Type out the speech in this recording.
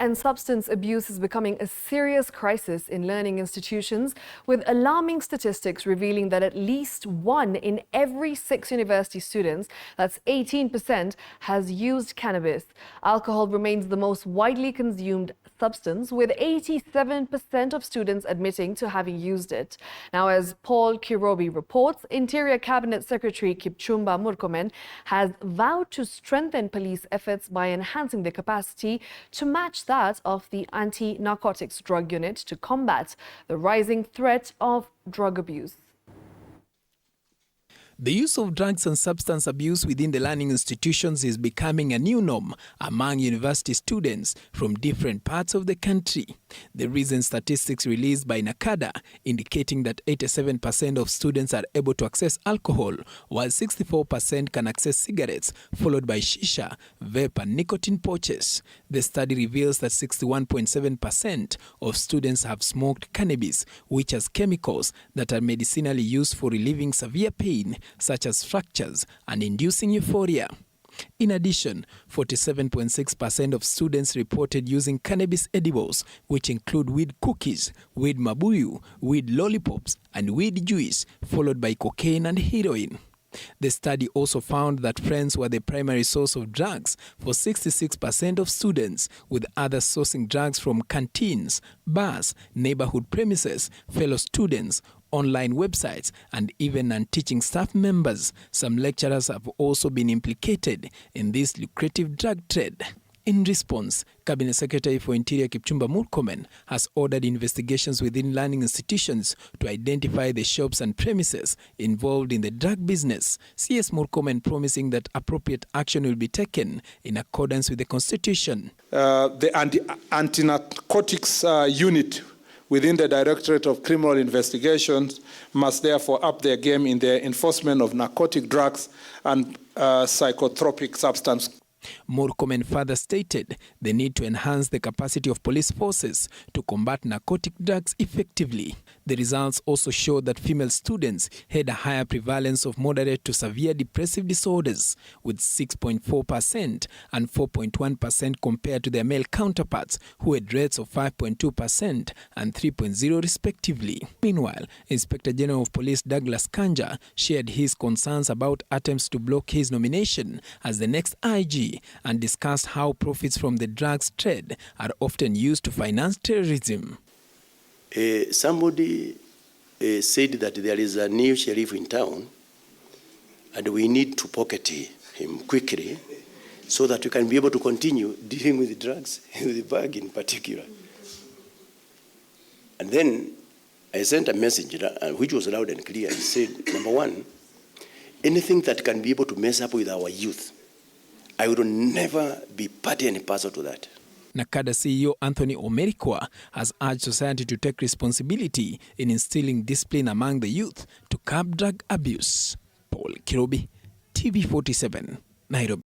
And substance abuse is becoming a serious crisis in learning institutions, with alarming statistics revealing that at least 1 in every 6 university students, that's 18%, has used cannabis. Alcohol remains the most widely consumed substance, with 87% of students admitting to having used it. Now, as Paul Kirobi reports, Interior Cabinet Secretary Kipchumba Murkomen has vowed to strengthen police efforts by enhancing their capacity to match that of the Anti-Narcotics Drug Unit to combat the rising threat of drug abuse. The use of drugs and substance abuse within the learning institutions is becoming a new norm among university students from different parts of the country. The recent statistics released by NACADA indicating that 87% of students are able to access alcohol, while 64% can access cigarettes, followed by shisha, vape and nicotine pouches. The study reveals that 61.7% of students have smoked cannabis, which has chemicals that are medicinally used for relieving severe pain, such as fractures and inducing euphoria. In addition, 47.6% of students reported using cannabis edibles, which include weed cookies, weed mabuyu, weed lollipops, and weed juice, followed by cocaine and heroin. The study also found that friends were the primary source of drugs for 66% of students, with others sourcing drugs from canteens, bars, neighborhood premises, fellow students, online websites, and even non-teaching staff members. Some lecturers have also been implicated in this lucrative drug trade. In response, Cabinet Secretary for Interior Kipchumba Murkomen has ordered investigations within learning institutions to identify the shops and premises involved in the drug business. CS Murkomen promising that appropriate action will be taken in accordance with the Constitution. The anti-narcotics unit within the Directorate of Criminal Investigations must therefore up their game in their enforcement of narcotic drugs and psychotropic substances. Murkomen further stated the need to enhance the capacity of police forces to combat narcotic drugs effectively. The results also show that female students had a higher prevalence of moderate to severe depressive disorders, with 6.4% and 4.1% compared to their male counterparts, who had rates of 5.2% and 3.0% respectively. Meanwhile, Inspector General of Police Douglas Kanja shared his concerns about attempts to block his nomination as the next IG, and discussed how profits from the drugs trade are often used to finance terrorism. Somebody said that there is a new sheriff in town and we need to pocket him quickly so that we can be able to continue dealing with the drugs, with the bag in particular. And then I sent a message which was loud and clear. I said, number one, anything that can be able to mess up with our youth, I would never be party and parcel to that. NACADA CEO Anthony Omerikwa has urged society to take responsibility in instilling discipline among the youth to curb drug abuse. Paul Kirobi, TV47, Nairobi.